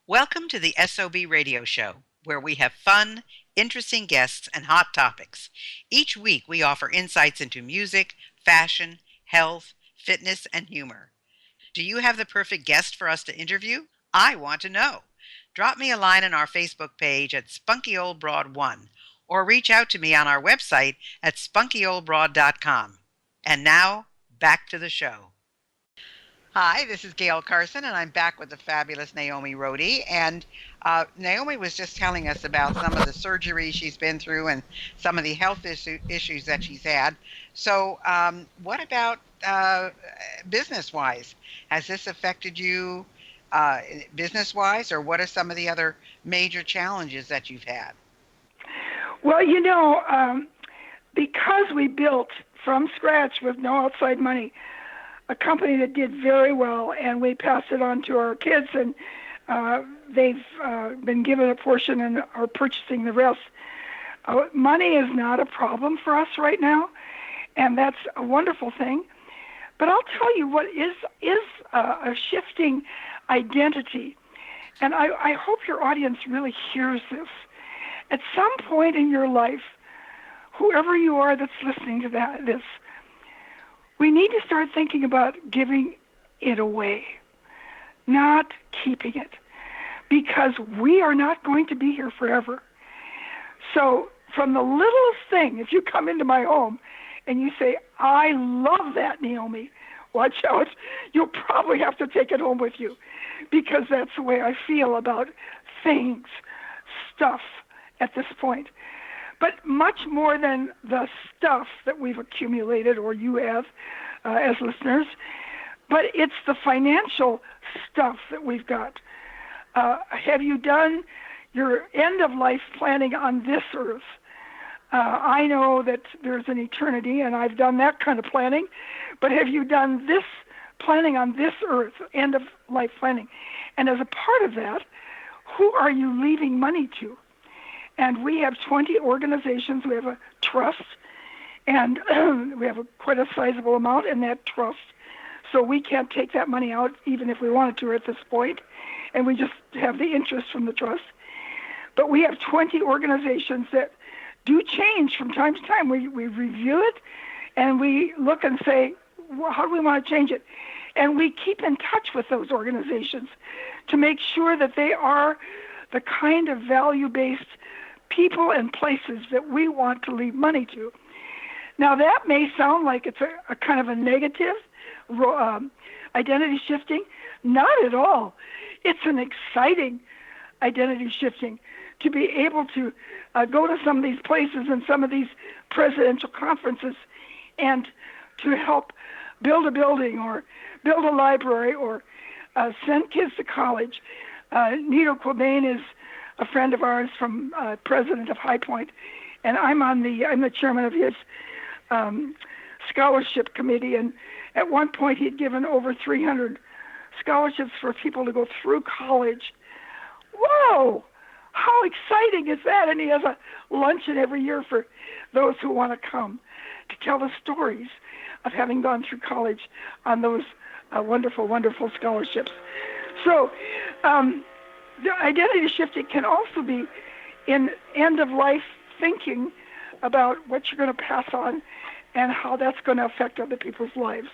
Welcome to the SOB radio show, where we have fun, interesting guests, and hot topics. Each week, we offer insights into music, fashion, health, fitness, and humor. Do you have the perfect guest for us to interview? I want to know. Drop me a line on our Facebook page at Spunky Old Broad 1 or reach out to me on our website at spunkyoldbroad.com. And now, back to the show. Hi, this is Gayle Carson, and I'm back with the fabulous Naomi Rhode. And Naomi was just telling us about some of the surgery she's been through and some of the health issues that she's had. So, what about business-wise? Has this affected you business-wise, or what are some of the other major challenges that you've had? Well, because we built from scratch with no outside money a company that did very well, and we passed it on to our kids, and they've been given a portion and are purchasing the rest. Money is not a problem for us right now, and that's a wonderful thing. But I'll tell you what is a shifting identity, and I hope your audience really hears this. At some point in your life, whoever you are that's listening to this, we need to start thinking about giving it away, not keeping it, because we are not going to be here forever. So from the littlest thing, if you come into my home and you say, I love that, Naomi, watch out, you'll probably have to take it home with you, because that's the way I feel about things, stuff at this point. But much more than the stuff that we've accumulated, or you have as listeners, but it's the financial stuff that we've got. Have you done your end-of-life planning on this earth? I know that there's an eternity, and I've done that kind of planning, but have you done this planning on this earth, end-of-life planning? And as a part of that, who are you leaving money to? And we have 20 organizations. We have a trust, and we have quite a sizable amount in that trust. So we can't take that money out even if we wanted to at this point, and we just have the interest from the trust. But we have 20 organizations that do change from time to time. We review it, and we look and say, well, how do we want to change it? And we keep in touch with those organizations to make sure that they are the kind of value-based people and places that we want to leave money to. Now, that may sound like it's a kind of a negative identity shifting. Not at all. It's an exciting identity shifting to be able to go to some of these places and some of these presidential conferences and to help build a building or build a library or send kids to college. Nito Quabain is a friend of ours from president of High Point, and I'm the chairman of his scholarship committee. And at one point, he'd given over 300 scholarships for people to go through college. Whoa! How exciting is that? And he has a luncheon every year for those who want to come to tell the stories of having gone through college on those wonderful, wonderful scholarships. So the identity shifting can also be in end-of-life thinking about what you're going to pass on and how that's going to affect other people's lives.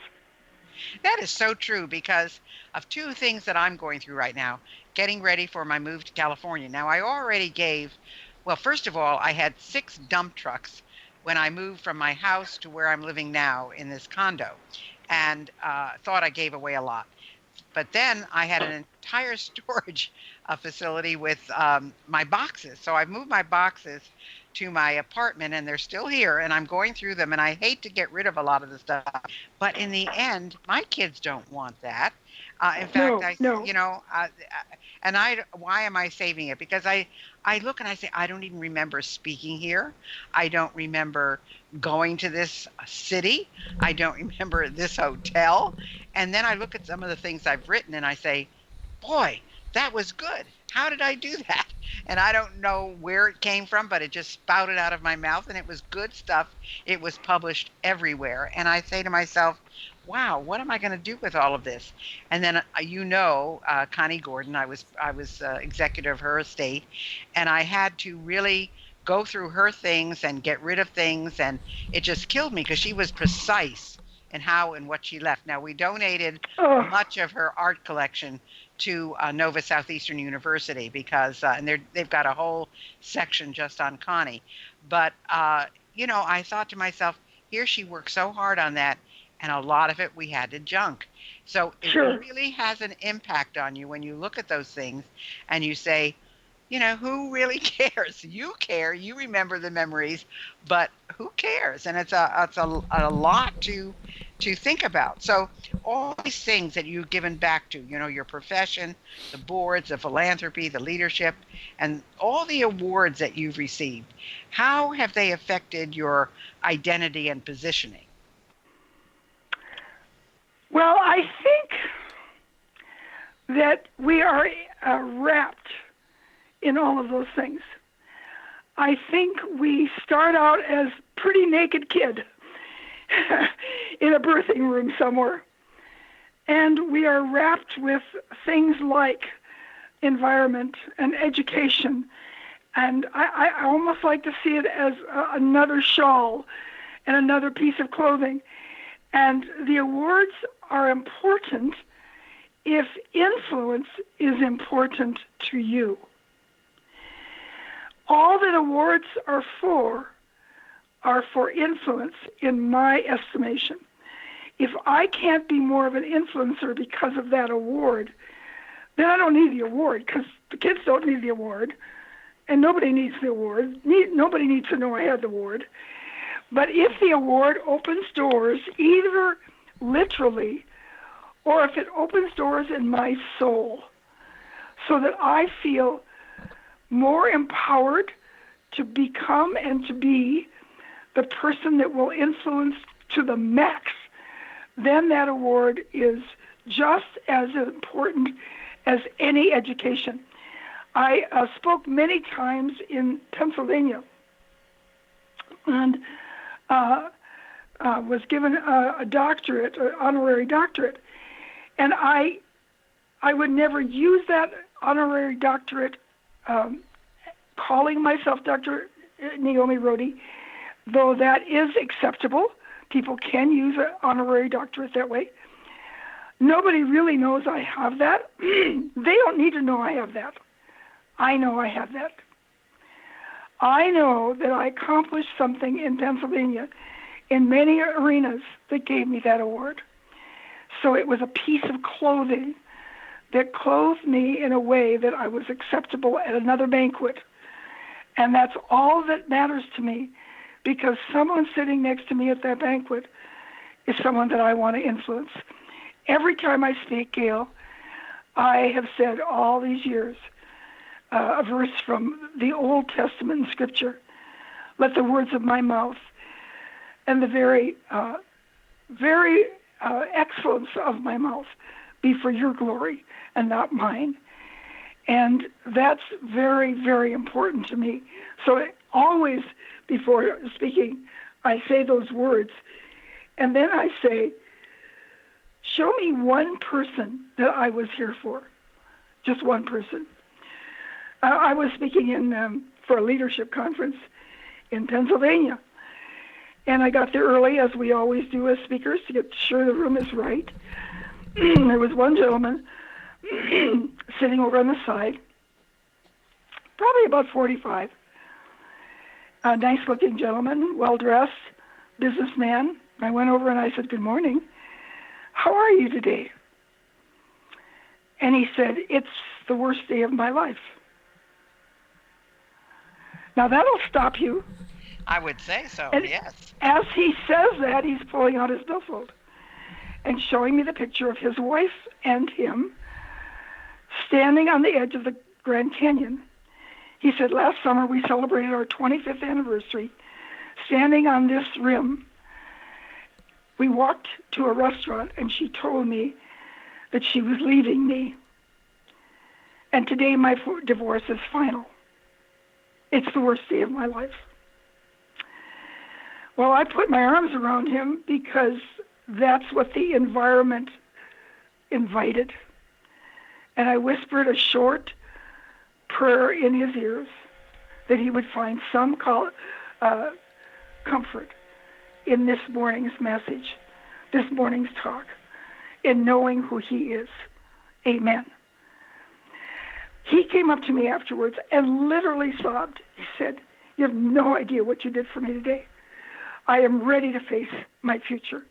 That is so true because of two things that I'm going through right now, getting ready for my move to California. Now, I already first of all, I had 6 dump trucks when I moved from my house to where I'm living now in this condo, and thought I gave away a lot. But then I had an entire storage facility with my boxes. So I've moved my boxes to my apartment, and they're still here, and I'm going through them, and I hate to get rid of a lot of the stuff. But in the end, my kids don't want that. In fact, No. Why am I saving it? Because I look and I say, I don't even remember speaking here. I don't remember going to this city. I don't remember this hotel. And then I look at some of the things I've written and I say, boy, that was good. How did I do that? And I don't know where it came from, but it just spouted out of my mouth, and it was good stuff. It was published everywhere. And I say to myself, wow, what am I going to do with all of this? And then, Connie Gordon, I was executor of her estate, and I had to really go through her things and get rid of things, and it just killed me because she was precise in how and what she left. Now, we donated Oh, much of her art collection to Nova Southeastern University because, and they've got a whole section just on Connie. But, I thought to myself, here she worked so hard on that, and a lot of it we had to junk. So it sure. really has an impact on you when you look at those things and you say, who really cares? You care, you remember the memories, but who cares? And it's a lot to think about. So all these things that you've given back to, your profession, the boards, the philanthropy, the leadership, and all the awards that you've received, how have they affected your identity and positioning? Well, I think that we are wrapped in all of those things. I think we start out as pretty naked kid in a birthing room somewhere. And we are wrapped with things like environment and education. And I almost like to see it as another shawl and another piece of clothing. And the awards are important if influence is important to you. All that awards are for influence, in my estimation. If I can't be more of an influencer because of that award, then I don't need the award, because the kids don't need the award, and nobody needs the award. Nobody needs to know I had the award. But if the award opens doors, either literally or if it opens doors in my soul, so that I feel more empowered to become and to be the person that will influence to the max, then that award is just as important as any education. I spoke many times in Pennsylvania and was given a doctorate, an honorary doctorate, and I would never use that honorary doctorate calling myself Dr. Naomi Rhode, though that is acceptable. People can use an honorary doctorate that way. Nobody really knows I have that. They don't need to know I have that. I know I have that. I know that I accomplished something in Pennsylvania in many arenas that gave me that award. So it was a piece of clothing that clothed me in a way that I was acceptable at another banquet. And that's all that matters to me, because someone sitting next to me at that banquet is someone that I want to influence. Every time I speak, Gayle, I have said all these years a verse from the Old Testament in Scripture. Let the words of my mouth and the very excellence of my mouth be for your glory and not mine. And that's very, very important to me. So always before speaking, I say those words. And then I say, show me one person that I was here for. Just one person. I was speaking for a leadership conference in Pennsylvania. And I got there early, as we always do as speakers, to get sure the room is right. There was one gentleman sitting over on the side, probably about 45. A nice-looking gentleman, well-dressed, businessman. I went over and I said, "Good morning. How are you today?" And he said, "It's the worst day of my life." Now, that'll stop you. I would say so, And yes. as he says that, he's pulling out his billfold and showing me the picture of his wife and him standing on the edge of the Grand Canyon. He said, "Last summer we celebrated our 25th anniversary standing on this rim. We walked to a restaurant and she told me that she was leaving me. And today my divorce is final. It's the worst day of my life." Well, I put my arms around him because that's what the environment invited. And I whispered a short prayer in his ears that he would find some comfort in this morning's message, this morning's talk, in knowing who he is. Amen. He came up to me afterwards and literally sobbed. He said, "You have no idea what you did for me today. I am ready to face my future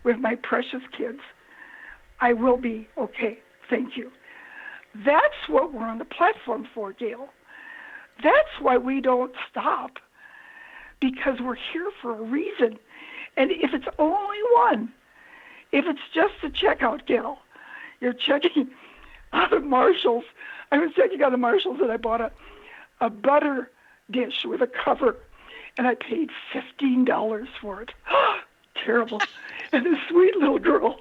with my precious kids. I will be okay. Thank you." That's what we're on the platform for, Gayle. That's why we don't stop, because we're here for a reason. And if it's only one, if it's just a checkout, Gayle, you're checking out of Marshalls. I was checking out of Marshalls and I bought a butter dish with a cover, and I paid $15 for it. Terrible. And this sweet little girl,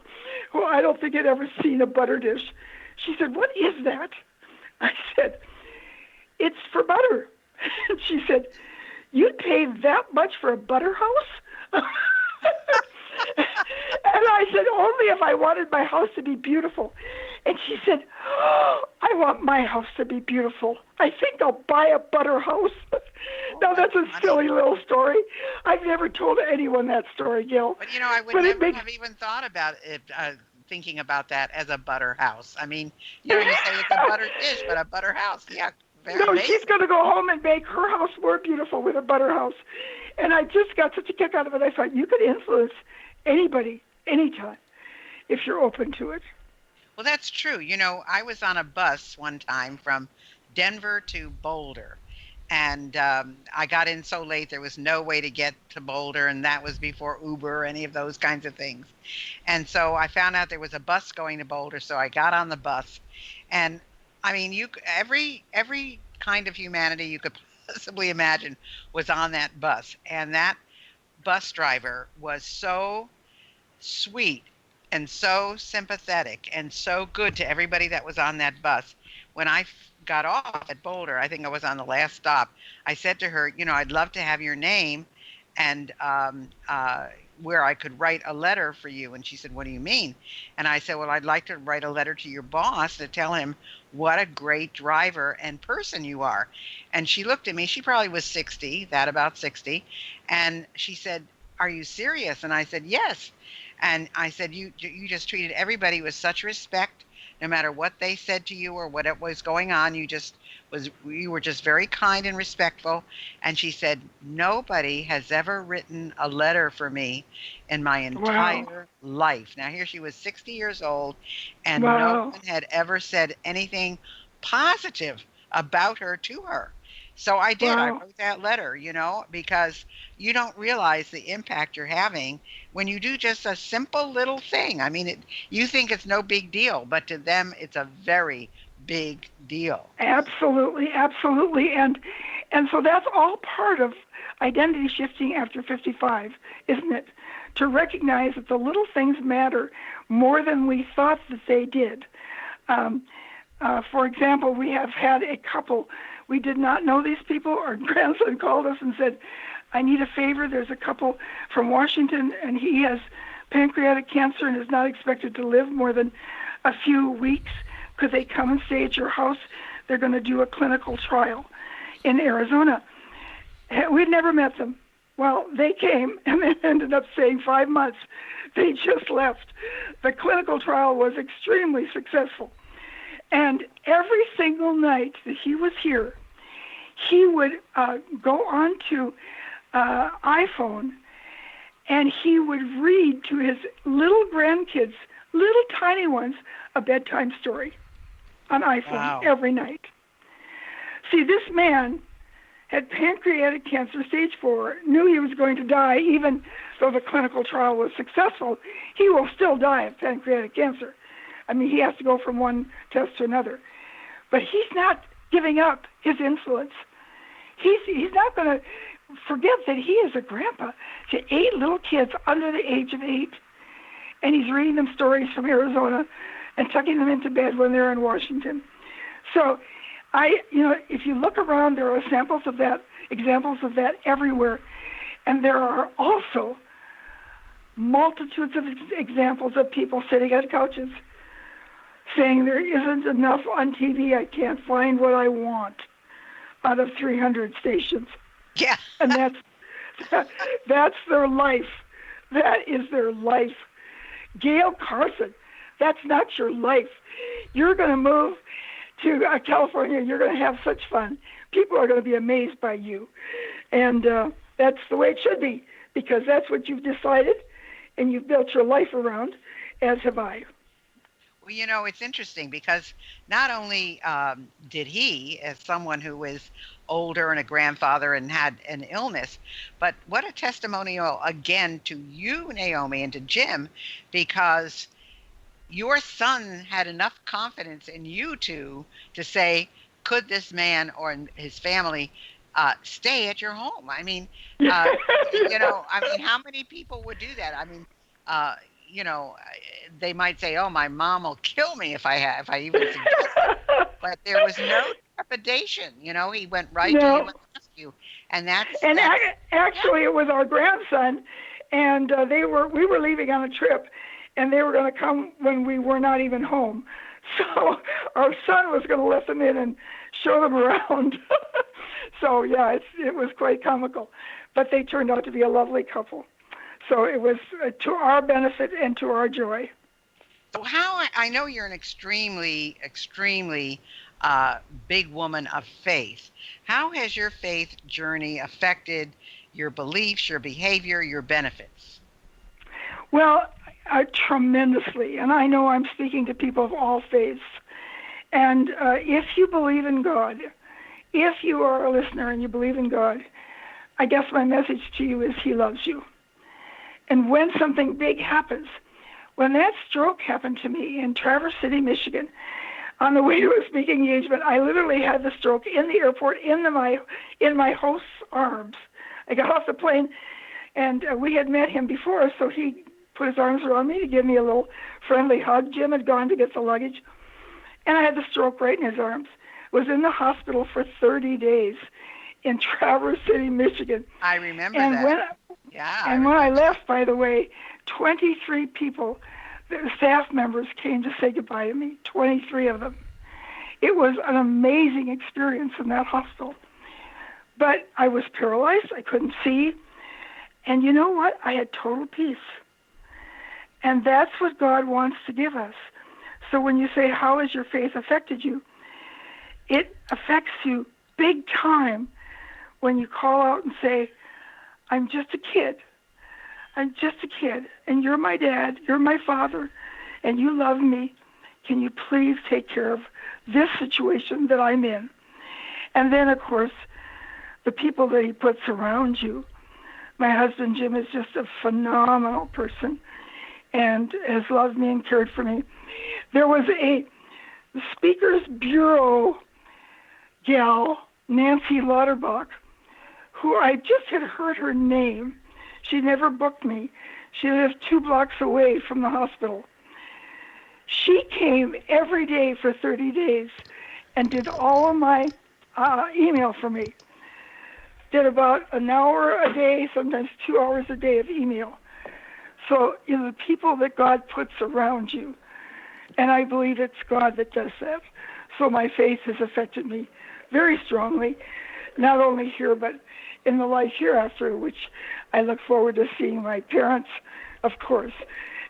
who I don't think had ever seen a butter dish, she said, "What is that?" I said, "It's for butter." And she said, "You'd pay that much for a butter house?" And I said, "Only if I wanted my house to be beautiful." And she said, "Oh, I want my house to be beautiful. I think I'll buy a butter house." Now, that's a silly little story. I've never told anyone that story, Gayle. But, I would never have even thought about it, thinking about that as a butter house. I mean, you say it's a butter dish, but a butter house. Yeah, very amazing. She's going to go home and make her house more beautiful with a butter house. And I just got such a kick out of it. I thought you could influence anybody, anytime, if you're open to it. Well, that's true. I was on a bus one time from Denver to Boulder, and I got in so late there was no way to get to Boulder, and that was before Uber or any of those kinds of things. And so I found out there was a bus going to Boulder, so I got on the bus. And I mean, every kind of humanity you could possibly imagine was on that bus, and that bus driver was so sweet and so sympathetic and so good to everybody that was on that bus. When I got off at Boulder, I think I was on the last stop, I said to her, "I'd love to have your name and where I could write a letter for you." And she said, "What do you mean?" And I said, "Well, I'd like to write a letter to your boss to tell him what a great driver and person you are." And she looked at me. She probably was 60, about 60. And she said, "Are you serious?" And I said, "Yes." And I said, you just treated everybody with such respect, no matter what they said to you or what was going on. You were just very kind and respectful. And she said, "Nobody has ever written a letter for me in my entire life." Now, here she was 60 years old, and no one had ever said anything positive about her to her. So I did. I wrote that letter, because you don't realize the impact you're having when you do just a simple little thing. I mean, you think it's no big deal, but to them, it's a very big deal. Absolutely, absolutely. And so that's all part of identity shifting after 55, isn't it? To recognize that the little things matter more than we thought that they did. For example, we have had a couple. We did not know these people. Our grandson called us and said, "I need a favor. There's a couple from Washington, and he has pancreatic cancer and is not expected to live more than a few weeks. Could they come and stay at your house? They're going to do a clinical trial in Arizona." We'd never met them. Well, they came, and they ended up staying 5 months. They just left. The clinical trial was extremely successful. And every single night that he was here, he would go on to iPhone, and he would read to his little grandkids, little tiny ones, a bedtime story on iPhone every night. See, this man had pancreatic cancer, stage 4, knew he was going to die, even though the clinical trial was successful. He will still die of pancreatic cancer. I mean, he has to go from one test to another. But he's not giving up his influence. He's not going to forget that he is a grandpa to 8 little kids under the age of 8. And he's reading them stories from Arizona and tucking them into bed when they're in Washington. So, if you look around, there are examples of that everywhere. And there are also multitudes of examples of people sitting on couches saying there isn't enough on TV, I can't find what I want, out of 300 stations. Yeah. And that's their life. That is their life. Gayle Carson, that's not your life. You're going to move to California. You're going to have such fun. People are going to be amazed by you. And that's the way it should be, because that's what you've decided and you've built your life around, as have I. Well, it's interesting because not only did he, as someone who was older and a grandfather and had an illness, but what a testimonial again to you, Naomi, and to Jim, because your son had enough confidence in you two to say, could this man or his family stay at your home? I mean, how many people would do that? I mean, they might say, "Oh, my mom will kill me if I even suggest it." But there was no trepidation. He went right to you and asked you, and actually, it was our grandson, and we were leaving on a trip, and they were going to come when we were not even home. So our son was going to let them in and show them around. So yeah, it was quite comical, but they turned out to be a lovely couple. So it was to our benefit and to our joy. So I know you're an extremely, extremely big woman of faith. How has your faith journey affected your beliefs, your behavior, your benefits? Well, tremendously. And I know I'm speaking to people of all faiths. And if you believe in God, if you are a listener and you believe in God, I guess my message to you is He loves you. And when something big happens, when that stroke happened to me in Traverse City, Michigan, on the way to a speaking engagement, I literally had the stroke in the airport in my host's arms. I got off the plane, and we had met him before, so he put his arms around me to give me a little friendly hug. Jim had gone to get the luggage, and I had the stroke right in his arms. Was in the hospital for 30 days in Traverse City, Michigan. I remember that. When I left, by the way, 23 people, the staff members, came to say goodbye to me, 23 of them. It was an amazing experience in that hospital. But I was paralyzed. I couldn't see. And you know what? I had total peace. And that's what God wants to give us. So when you say, how has your faith affected you? It affects you big time when you call out and say, I'm just a kid. I'm just a kid, and you're my dad, you're my father, and you love me. Can you please take care of this situation that I'm in? And then, of course, the people that He puts around you. My husband, Jim, is just a phenomenal person and has loved me and cared for me. There was a Speakers Bureau gal, Nancy Lauterbach, who I just had heard her name. She never booked me. She lived 2 blocks away from the hospital. She came every day for 30 days and did all of my email for me. Did about an hour a day, sometimes 2 hours a day of email. So the people that God puts around you, and I believe it's God that does that. So my faith has affected me very strongly, not only here, but in the life hereafter, which I look forward to seeing my parents, of course,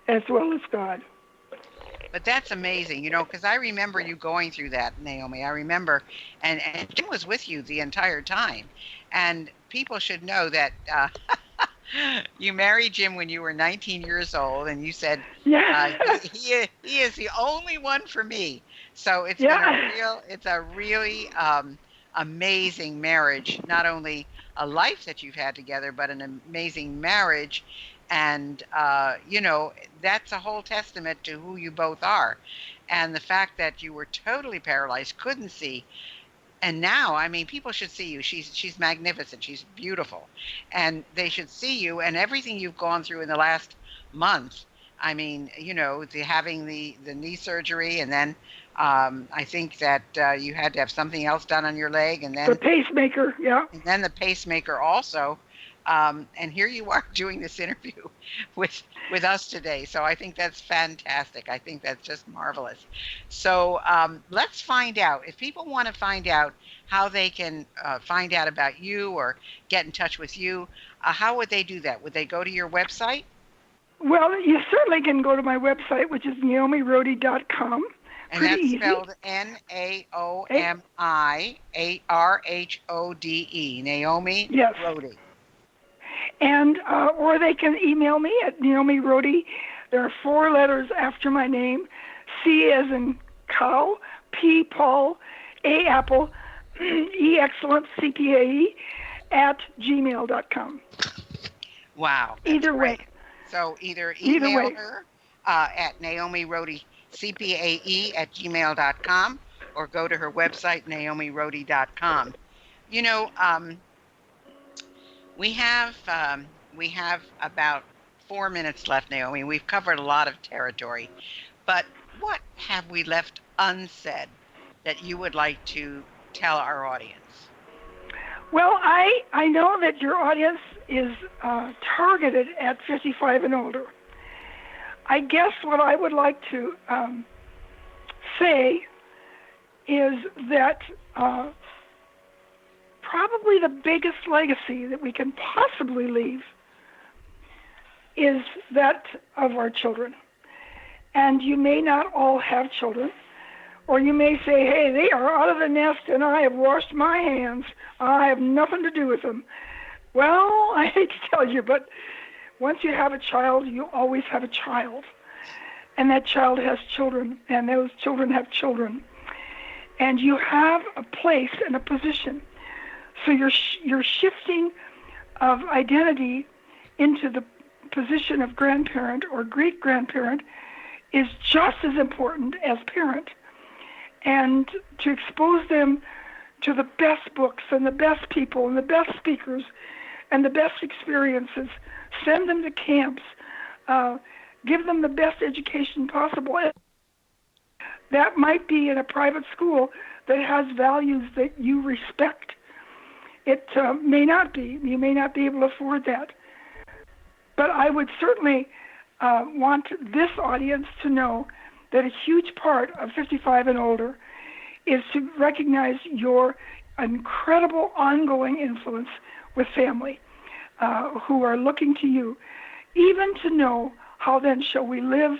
as well as God. But that's amazing, because I remember you going through that, Naomi. I remember, and Jim was with you the entire time. And people should know that you married Jim when you were 19 years old, and you said, he is the only one for me. So it's a really amazing marriage, not only a life that you've had together, but an amazing marriage. And, that's a whole testament to who you both are. And the fact that you were totally paralyzed, couldn't see. And now, people should see you. She's magnificent. She's beautiful. And they should see you and everything you've gone through in the last month. Having the knee surgery, and then I think that you had to have something else done on your leg. And then the pacemaker, yeah. And then the pacemaker also. And here you are doing this interview with us today. So I think that's fantastic. I think that's just marvelous. So let's find out. If people want to find out how they can find out about you or get in touch with you, how would they do that? Would they go to your website? Well, you certainly can go to my website, which is naomirhode.com. And Pretty that's easy. spelled Naomirhode. Naomi Yes. Rhode. And or they can email me at Naomi Rhode. There are 4 letters after my name: C as in cow, P Paul, A apple, E excellent, CPAE @gmail.com. Wow. Either great. way. So either Either email way. her at Naomi Rhode, CPAE @gmail.com, or go to her website, naomirhode.com. You know, we have about 4 minutes left, Naomi. We've covered a lot of territory, but what have we left unsaid that you would like to tell our audience? Well, I know that your audience is targeted at 55 and older. I guess what I would like to say is that probably the biggest legacy that we can possibly leave is that of our children. And you may not all have children, or you may say, hey, they are out of the nest and I have washed my hands. I have nothing to do with them. Well, I hate to tell you, but once you have a child, you always have a child. And that child has children, and those children have children. And you have a place and a position. So you're shifting of identity into the position of grandparent or great-grandparent is just as important as parent. And to expose them to the best books and the best people and the best speakers and the best experiences, send them to camps, give them the best education possible. That might be in a private school that has values that you respect. It may not be. You may not be able to afford that. But I would certainly want this audience to know that a huge part of 55 and older is to recognize your incredible ongoing influence with family who are looking to you, even to know how then shall we live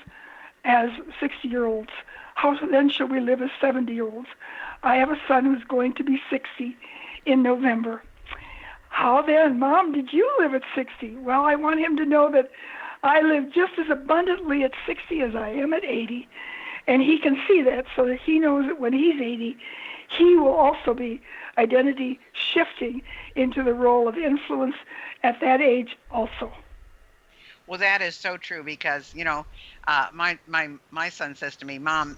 as 60-year-olds, how then shall we live as 70-year-olds. I have a son who's going to be 60 in November. How then, Mom, did you live at 60? Well, I want him to know that I live just as abundantly at 60 as I am at 80. And he can see that so that he knows that when he's 80, he will also be identity shifting into the role of influence at that age also. Well, that is so true because, my son says to me, Mom,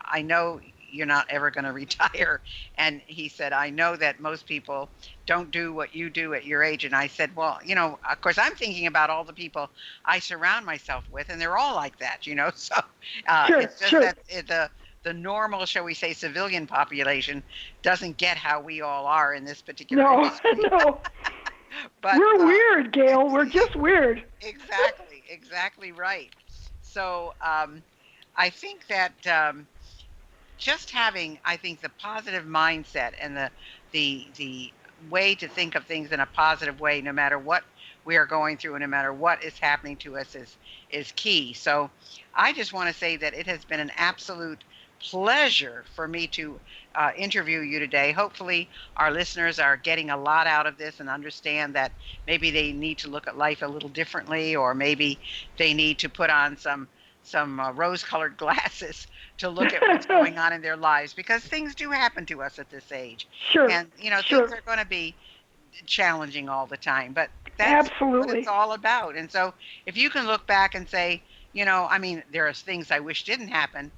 I know you're not ever going to retire. And he said, I know that most people don't do what you do at your age. And I said, well, of course, I'm thinking about all the people I surround myself with, and they're all like that, so Sure, it's just sure. that the normal, shall we say, civilian population doesn't get how we all are in this particular industry. No. But, we're weird, Gayle. We're just weird. Exactly right. So I think that just having, I think, the positive mindset and the way to think of things in a positive way, no matter what we are going through and no matter what is happening to us, is key. So I just want to say that it has been an absolute pleasure for me to interview you today. Hopefully our listeners are getting a lot out of this and understand that maybe they need to look at life a little differently, or maybe they need to put on some rose-colored glasses to look at what's going on in their lives, because things do happen to us at this age. Sure. And, sure. things are going to be challenging all the time, but that's Absolutely. what it's all about. And so if you can look back and say, there are things I wish didn't happen,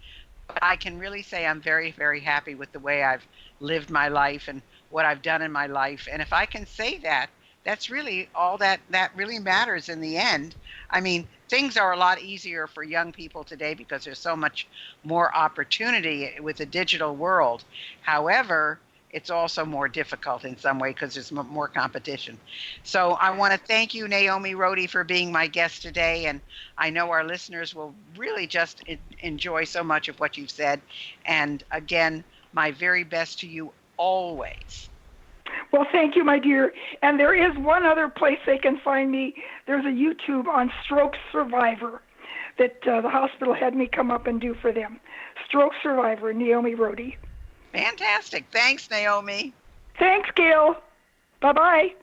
but I can really say I'm very, very happy with the way I've lived my life and what I've done in my life. And if I can say that, that's really all that really matters in the end. I mean, things are a lot easier for young people today because there's so much more opportunity with the digital world. However, it's also more difficult in some way because there's more competition. So I want to thank you, Naomi Rhode, for being my guest today. And I know our listeners will really just enjoy so much of what you've said. And again, my very best to you always. Well, thank you, my dear. And there is one other place they can find me. There's a YouTube on Stroke Survivor that the hospital had me come up and do for them. Stroke Survivor, Naomi Rhode. Fantastic. Thanks, Naomi. Thanks, Gayle. Bye-bye.